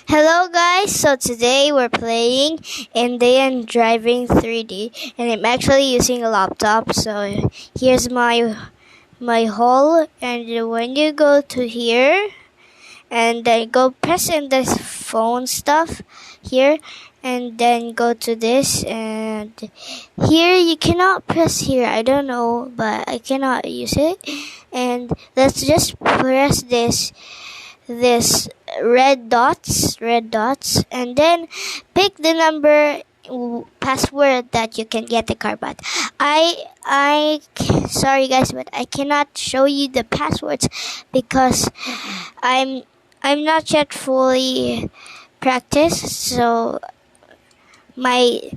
Hello guys, so today we're playing Indian Driving 3D and I'm actually using a laptop. So here's my hole, and when you go to here and then go press in this phone stuff here and then go to this, and here you cannot press here. I don't know, but I cannot use it. And let's just press this red dots, and then pick the number password that you can get the car. But I sorry guys, but I cannot show you the passwords because I'm not yet fully practiced. So my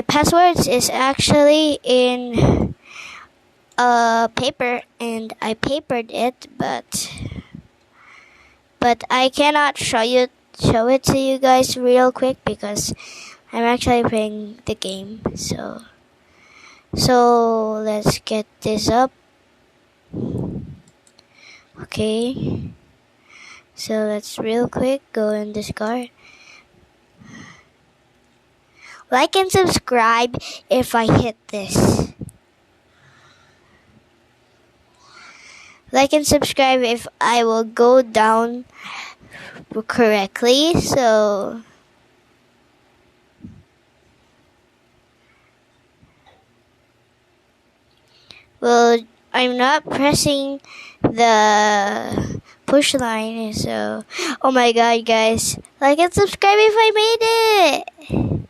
passwords is actually in a paper, and I papered it, but I cannot show it to you guys real quick because I'm actually playing the game. So let's get this up. Okay. So let's real quick go in this car. Like and subscribe if I hit this. Like and subscribe if I will go down correctly. So well, I'm not pressing the push line. So oh my god guys, like and subscribe if I made it.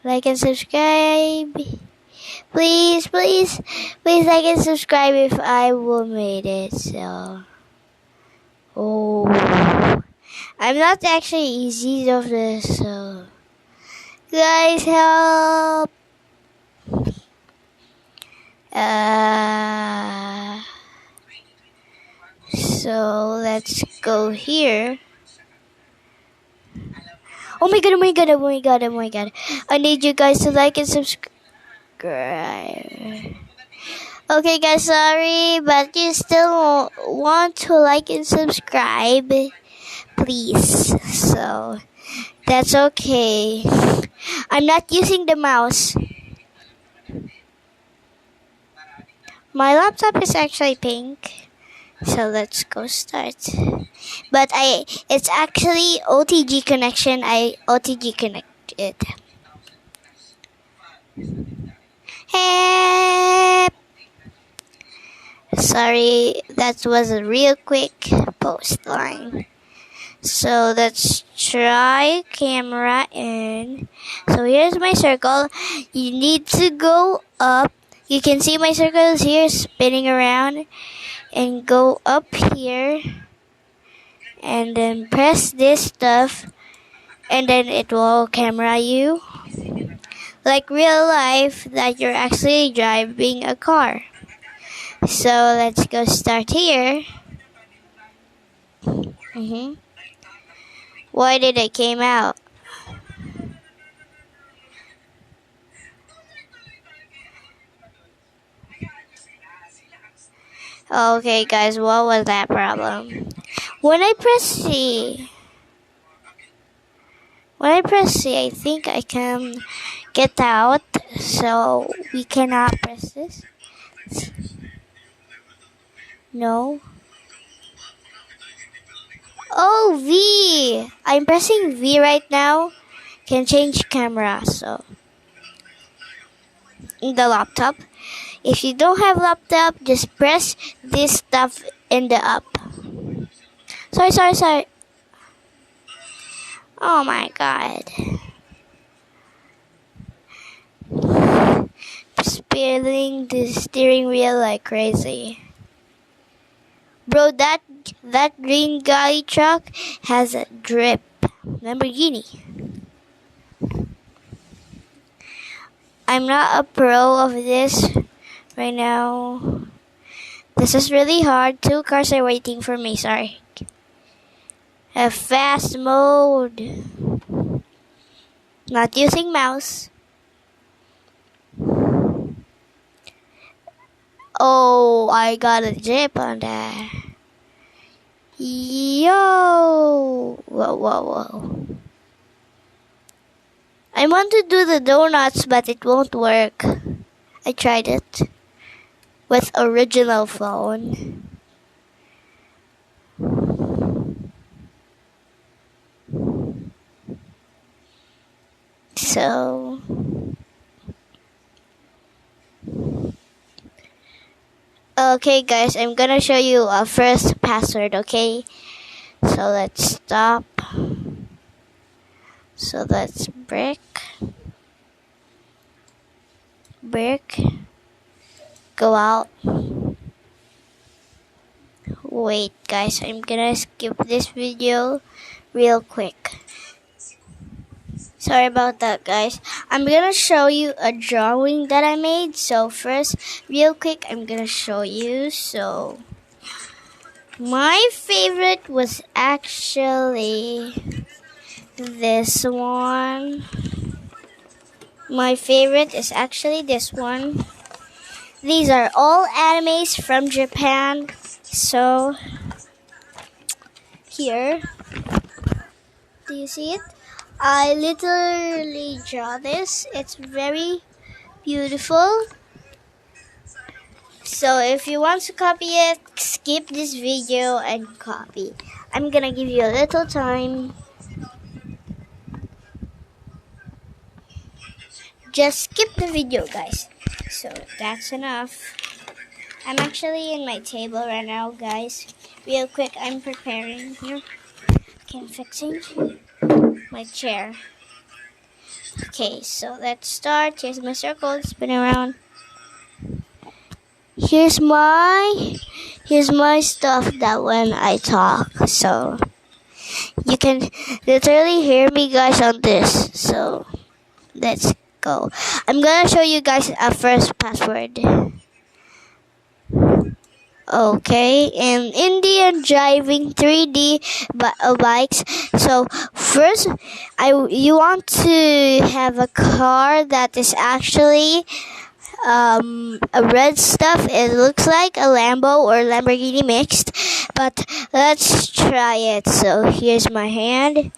Like and subscribe. Please like and subscribe if I will made it. So I'm not actually easy of this, so guys help. So let's go here. Oh my god. I need you guys to like and subscribe. Okay guys, sorry, but you still want to like and subscribe, please. So that's okay. I'm not using the mouse. My laptop is actually pink. So let's go start. But it's actually OTG connection. I OTG connected. Hey. Sorry, that was a real quick post line. So let's try camera in. So here's my circle. You need to go up. You can see my circles here spinning around, and go up here and then press this stuff, and then it will camera you like real life that you're actually driving a car. So let's go start here. Why did it came out? Okay guys, what was that problem? When I press C, I think I can get out. So we cannot press this. No. Oh, V. I'm pressing V right now. Can change camera. So in the laptop. If you don't have laptop, just press this stuff in the up. Sorry. Oh my god. Spinning the steering wheel like crazy. Bro, that green guy truck has a drip. Lamborghini. I'm not a pro of this right now. This is really hard. 2 cars are waiting for me. Sorry. A fast mode. Not using mouse. Oh, I got a drip on that. Yo! Whoa. I want to do the donuts, but it won't work. I tried it with original phone. So okay guys, I'm gonna show you a first password, okay? So let's stop. So that's brick. Go out. Wait guys, I'm gonna skip this video real quick. Sorry about that guys. I'm gonna show you a drawing that I made. So first, real quick, I'm gonna show you. So my favorite was actually this one. My favorite is actually this one. These are all animes from Japan. So here, do you see it? I literally draw this. It's very beautiful. So if you want to copy it, skip this video and copy. I'm gonna give you a little time. Just skip the video, guys. So that's enough. I'm actually in my table right now, guys. Real quick, I'm preparing here. Okay, I'm fixing my chair. Okay, so let's start. Here's my circle, spin around. Here's my stuff that when I talk. So you can literally hear me guys on this. So let's go. I'm gonna show you guys a first password. Okay, in Indian driving 3D bikes. So first, you want to have a car that is actually a red stuff. It looks like a Lambo or Lamborghini mixed, but let's try it. So here's my hand.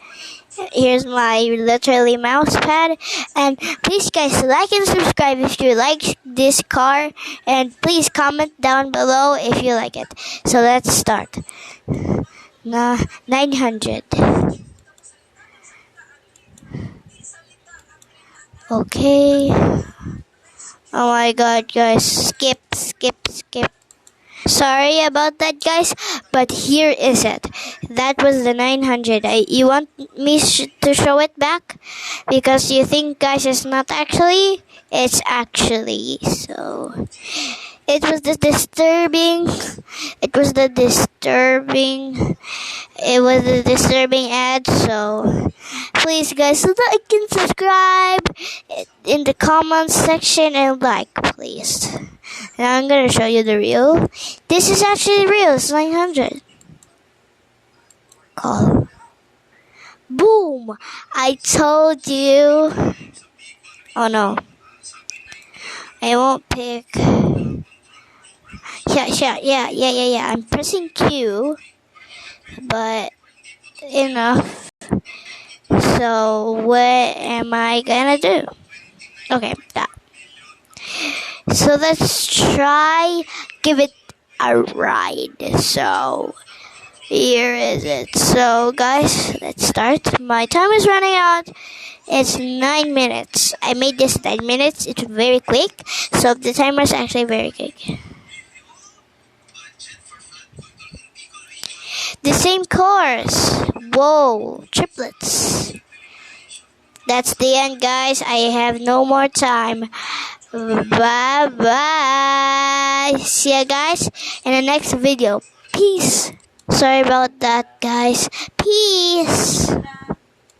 Here's my literally mouse pad, and please guys like and subscribe if you like this car, and please comment down below if you like it. So let's start. 900. Okay. Oh my god guys, skip. Sorry about that guys, but here is it. That was the 900. You want me to show it back? Because you think guys it's not actually? It's actually. So it was the disturbing ad. So please guys like and subscribe in the comments section and like please. Now I'm gonna show you the real. This is actually real. It's 900. Call. Boom! I told you. Oh no. I won't pick. Yeah. I'm pressing Q, but enough. So what am I gonna do? Okay, that. So let's try give it a ride. So here is it. So guys, let's start. My time is running out. It's 9 minutes. I made this 9 minutes. It's very quick. So the timer is actually very quick. The same cars. Whoa, triplets. That's the end, guys. I have no more time. Bye bye. See ya guys in the next video. Peace. Sorry about that guys. Peace.